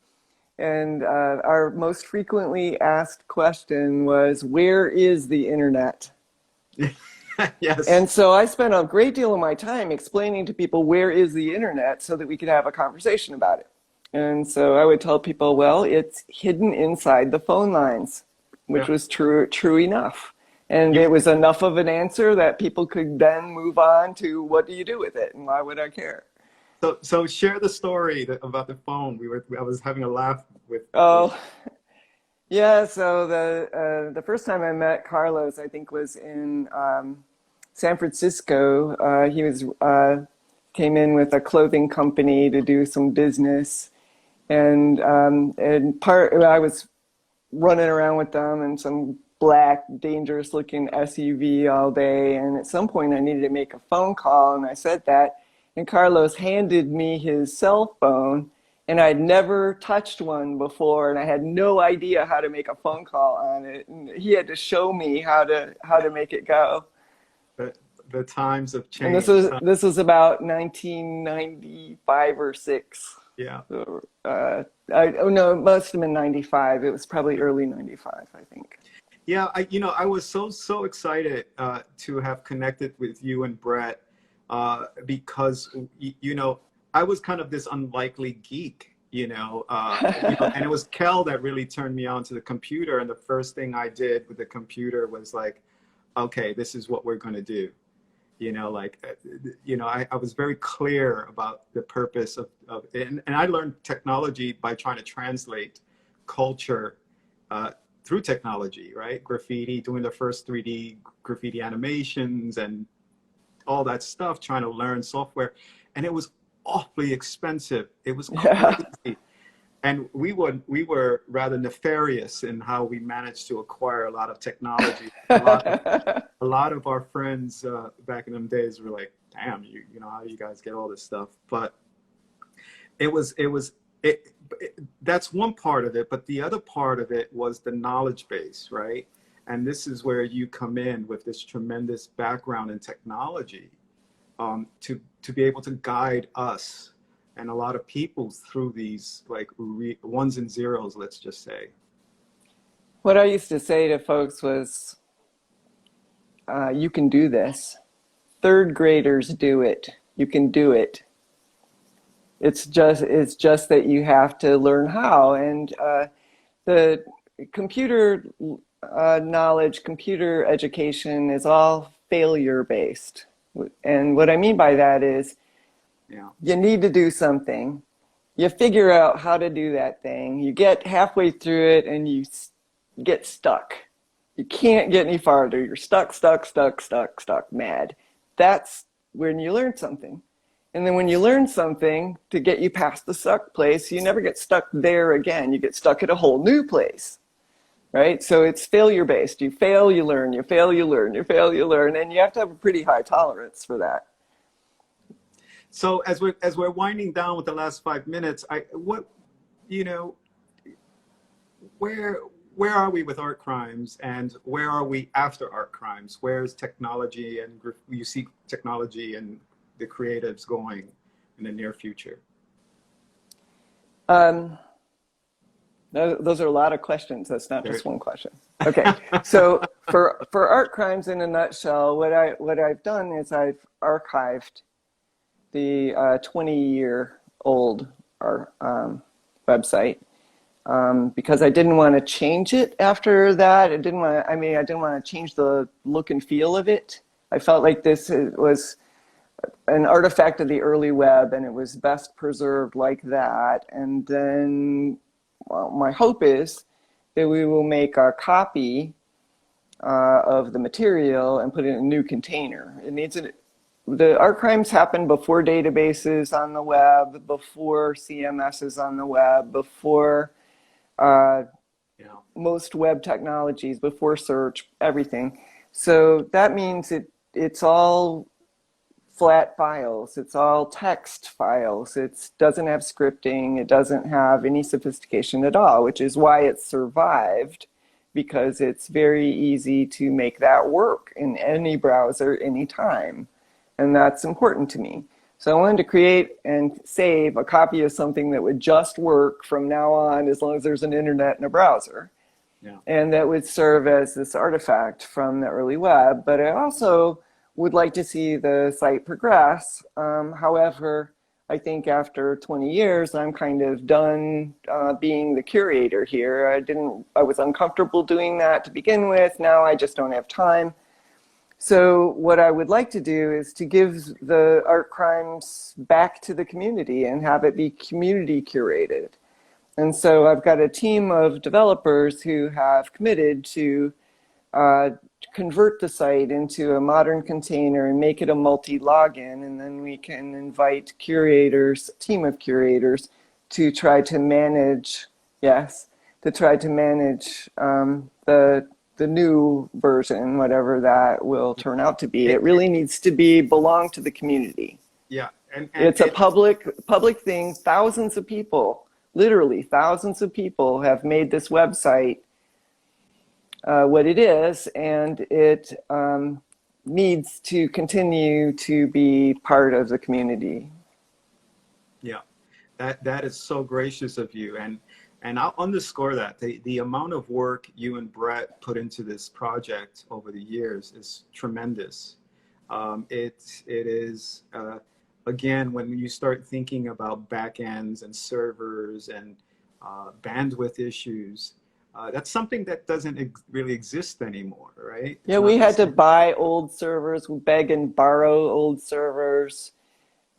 And our most frequently asked question was, where is the internet? Yes. And so I spent a great deal of my time explaining to people where is the internet so that we could have a conversation about it. And so I would tell people, well, it's hidden inside the phone lines, which Yeah. was true enough. And You, it was enough of an answer that people could then move on to what do you do with it and why would I care? so share the story about the phone. I was having a laugh with Oh, yeah. So the first time I met Carlos, I think, was in San Francisco. He was came in with a clothing company to do some business, and I was running around with them in some black, dangerous looking SUV all day. And at some point, I needed to make a phone call, and I said that. And Carlos handed me his cell phone, and I'd never touched one before, and I had no idea how to make a phone call on it. And he had to show me how to make it go. the the times have And this changed, was huh? this was about 1995 or six. Yeah. Oh no, it must have been 95. It was probably early 95, I think. Yeah, I was so excited to have connected with you and Brett, because I was kind of this unlikely geek, and it was Kel that really turned me on to the computer. And the first thing I did with the computer was like, okay, this is what we're going to do. I was very clear about the purpose of and I learned technology by trying to translate culture through technology, right? Graffiti, doing the first 3D graffiti animations and all that stuff, trying to learn software. And it was awfully expensive. It was Yeah. crazy. And we were rather nefarious in how we managed to acquire a lot of technology. A lot of our friends back in them days were like, damn, how do you guys get all this stuff? But it that's one part of it, but the other part of it was the knowledge base, right? And this is where you come in with this tremendous background in technology, to be able to guide us and a lot of people through these like ones and zeros, let's just say. What I used to say to folks was, you can do this. Third graders do it. You can do it. It's just that you have to learn how. And the computer knowledge, computer education is all failure based. And what I mean by that is, you need to do something. You figure out how to do that thing. You get halfway through it and you get stuck. You can't get any farther. You're stuck, mad. That's when you learn something. And then when you learn something to get you past the stuck place, you never get stuck there again. You get stuck at a whole new place, right? So it's failure based. You fail, you learn, you fail, you learn, you fail, you learn, and you have to have a pretty high tolerance for that. So as we're winding down with the last 5 minutes, where are we with art crimes, and where are we after art crimes? Where's technology, and you see technology and the creatives going in the near future? Those are a lot of questions. That's not just one question. Okay, so for art crimes in a nutshell, what I've done is I've archived the 20-year-old website. Because I didn't want to change it after that. I didn't want to change the look and feel of it. I felt like this was an artifact of the early web, and it was best preserved like that. And then, well, my hope is that we will make a copy of the material and put it in a new container. The art crimes happened before databases on the web, before CMSs on the web, before most web technologies, before search, everything. So that means it's all flat files. It's all text files. It doesn't have scripting. It doesn't have any sophistication at all, which is why it survived, because it's very easy to make that work in any browser, anytime. And that's important to me. So I wanted to create and save a copy of something that would just work from now on, as long as there's an internet and a browser. Yeah. And that would serve as this artifact from the early web. But I also would like to see the site progress. However, I think after 20 years, I'm kind of done being the curator here. I was uncomfortable doing that to begin with. Now I just don't have time. So what I would like to do is to give the art crimes back to the community and have it be community curated. And so I've got a team of developers who have committed to convert the site into a modern container and make it a multi-login, and then we can invite curators, a team of curators, to try to manage, the new version, whatever that will turn out to be. It really needs to belong to the community. Yeah, and it's a public thing. Thousands of people, literally thousands of people, have made this website what it is, and it needs to continue to be part of the community. Yeah, that is so gracious of you, and I'll underscore that. The amount of work you and Brett put into this project over the years is tremendous. It is, again, when you start thinking about backends and servers and bandwidth issues, that's something that doesn't really exist anymore, right? Yeah, we had to buy old servers, beg and borrow old servers.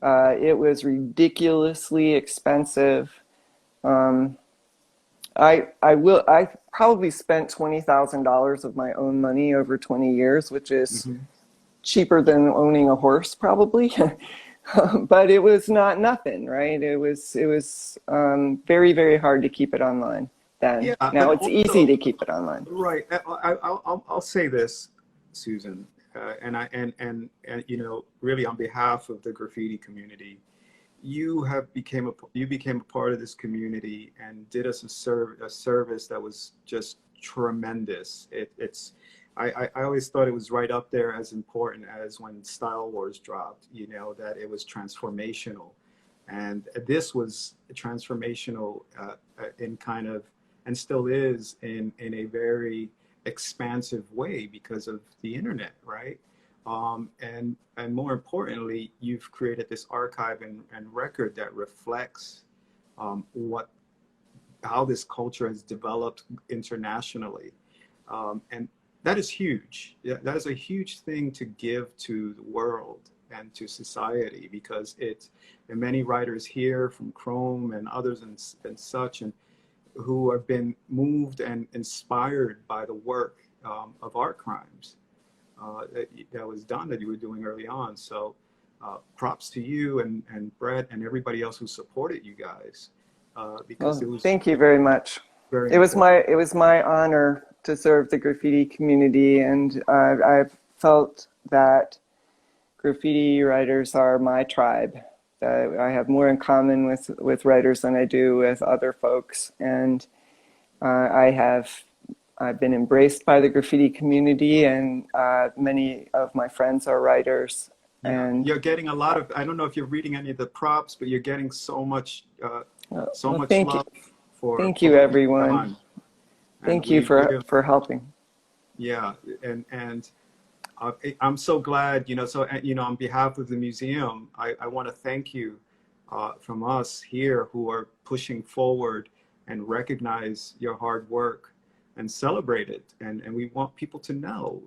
It was ridiculously expensive. I probably spent $20,000 of my own money over 20 years, which is cheaper than owning a horse, probably. But it was not nothing, right? It was very, very hard to keep it online then. Yeah, now it's also easy to keep it online. Right. I'll say this, Susan, and really on behalf of the graffiti community. You became a part of this community and did us a service that was just tremendous. I always thought it was right up there as important as when Style Wars dropped, you know, that it was transformational. And this was transformational in kind of, and still is in a very expansive way because of the internet, right? And more importantly, you've created this archive and record that reflects how this culture has developed internationally. And that is huge. Yeah, that is a huge thing to give to the world and to society, because and many writers here from Chrome and others and such, and who have been moved and inspired by the work of art crimes that was done, that you were doing early on. So props to you and Brett and everybody else who supported you guys, because Well, it was thank you very much. very It was important. my honor to serve the graffiti community, and I've felt that graffiti writers are my tribe. That I have more in common with writers than I do with other folks, and I've been embraced by the graffiti community, and many of my friends are writers. Yeah, And you're getting a lot of, I don't know if you're reading any of the props, but you're getting so well, much love thank for you, what you've everyone. done. And Thank you for helping. yeah, and I'm so glad, you know, so, you know, on behalf of the museum, I want to thank you from us here who are pushing forward and recognize your hard work and celebrate it. And we want people to know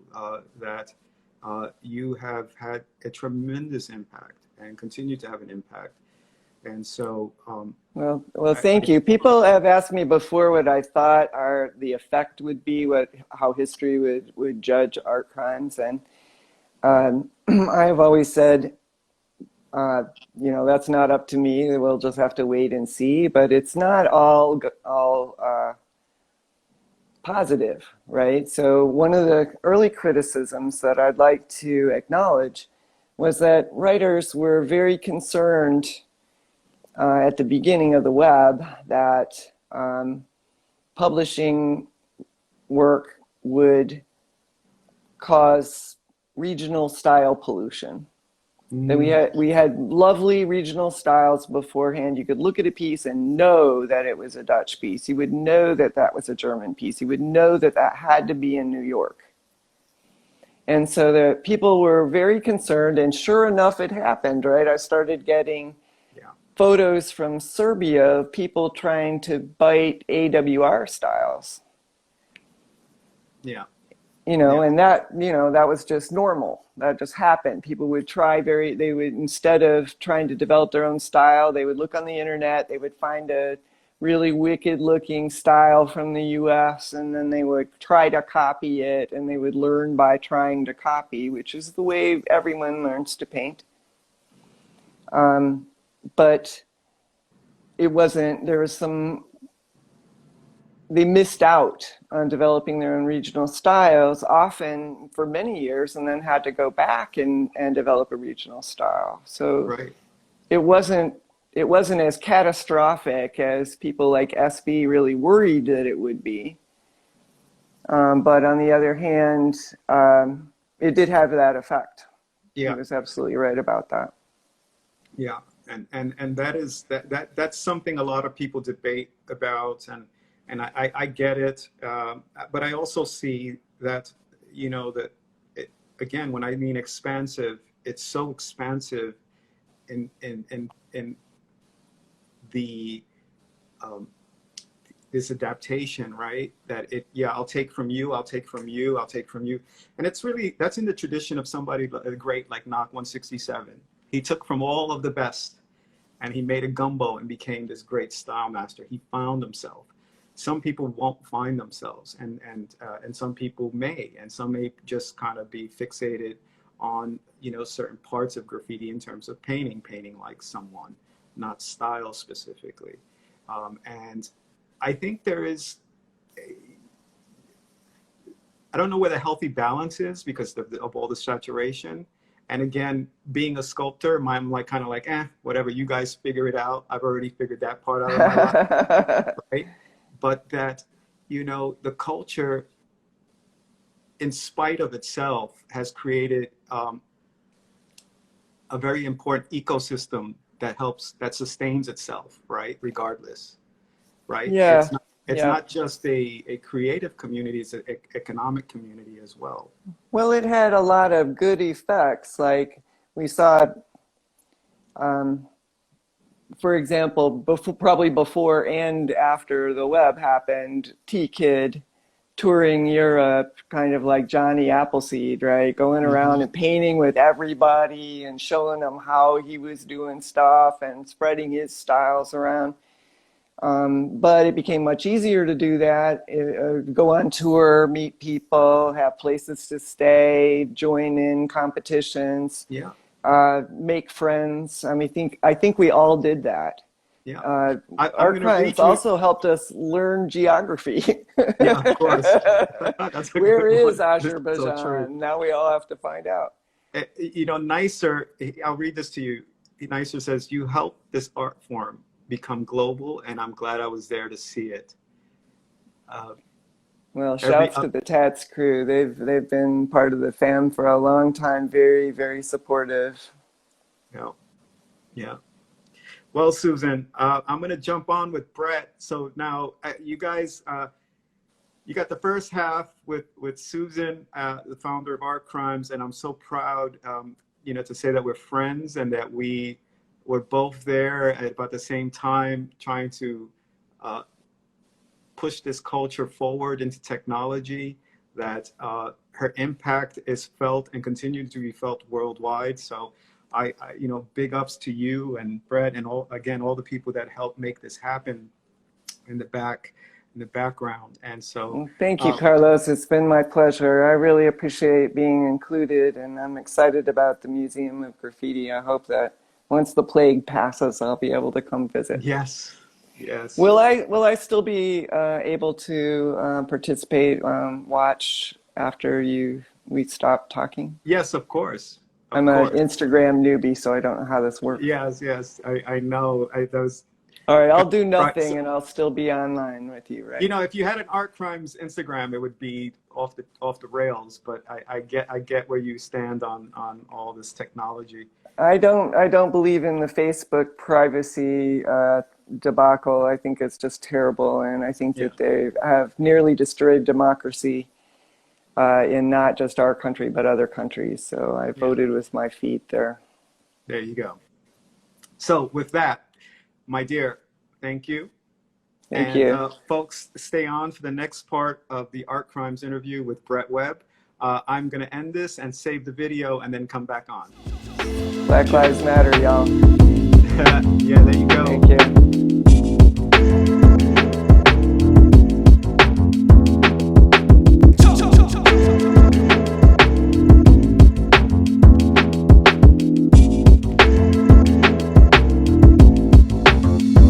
that you have had a tremendous impact and continue to have an impact. And so, Well, thank you. People have asked me before what I thought the effect would be, how history would judge art crimes, and I have always said, you know, that's not up to me. We'll just have to wait and see. But it's not all positive, right? So one of the early criticisms that I'd like to acknowledge was that writers were very concerned at the beginning of the web that publishing work would cause regional style pollution. That we had lovely regional styles beforehand. You could look at a piece and know that it was a Dutch piece. You would know that that was a German piece. You would know that that had to be in New York. And so the people were very concerned, and sure enough, it happened, right? I started getting yeah, photos from Serbia of people trying to bite AWR styles. yeah, You know, yeah, and that, you know, that was just normal. That just happened. People would they would, instead of trying to develop their own style, they would look on the internet, they would find a really wicked looking style from the US, and then they would try to copy it, and they would learn by trying to copy, which is the way everyone learns to paint. But it wasn't, there was some, they missed out on developing their own regional styles, often for many years, and then had to go back and develop a regional style. So right. it wasn't as catastrophic as people like SB really worried that it would be. But on the other hand, it did have that effect. He Yeah, was absolutely right about that. yeah. And that's something a lot of people debate about, and I get it, but I also see that, you know, that again, when I mean expansive, it's so expansive in the this adaptation, right? That yeah, I'll take from you, I'll take from you, I'll take from you, and it's really, that's in the tradition of somebody great like Knock 167. He took from all of the best, and he made a gumbo and became this great style master. He found himself. Some people won't find themselves, and some people may, and some may just kind of be fixated on, you know, certain parts of graffiti in terms of painting like someone, not style specifically. And I think there is, I don't know where the healthy balance is because of all the saturation. And again, being a sculptor, I'm like kind of like, whatever, you guys figure it out. I've already figured that part out of my life, right? But that you know, the culture, in spite of itself, has created a very important ecosystem that helps, that sustains itself, right? Regardless, right? Yeah, It's yeah. not just a creative community, it's an economic community as well. Well, it had a lot of good effects. Like we saw, um, for example, before, probably before and after the web happened, T-Kid touring Europe, kind of like Johnny Appleseed, right? Going Hmm. around and painting with everybody and showing them how he was doing stuff and spreading his styles around. But it became much easier to do that, go on tour, meet people, have places to stay, join in competitions, Yeah, make friends. I think we all did that. yeah. Uh, I'm Art going to read crimes you. also helped us learn geography. Yeah, of course. That's a Where good is one. This is so true. Azerbaijan? Now we all have to find out. You know, Nicer, I'll read this to you. Nicer says, "You helped this art form become global, and I'm glad I was there to see it." Uh, Well, every, shouts to the Tats crew. They've been part of the fam for a long time. Very, very supportive. yeah, yeah. Well, Susan, I'm going to jump on with Brett. So now, you guys, you got the first half with Susan, the founder of Art Crimes, and I'm so proud, you know, to say that we're friends and that we were both there at about the same time, trying to uh, push this culture forward into technology. That her impact is felt and continues to be felt worldwide. So, you know, big ups to you and Brett and all, again, all the people that helped make this happen in the background. And so, Thank you, Carlos. It's been my pleasure. I really appreciate being included, and I'm excited about the Museum of Graffiti. I hope that once the plague passes, I'll be able to come visit. yes, yes, Will I still be able to participate, watch after we stop talking? yes, of course, of I'm an course. Instagram newbie, so I don't know how this works. Yes, yes, I know. Those All right, I'll kind do of, right. nothing So, and I'll still be online with you, you right? know, if you had an Art Crimes Instagram, it would be off the rails. But I get where you stand on all this technology. I don't believe in the Facebook privacy debacle. I think it's just terrible, and I think Yeah, that they have nearly destroyed democracy in not just our country but other countries. So I yeah. voted with my feet there. There you go. So with that, my dear, thank you. Thank And you. folks, stay on for the next part of the Art Crimes interview with Brett Webb. I'm going to end this and save the video and then come back on. Black Lives Matter, y'all. Yeah, there you go. Thank you.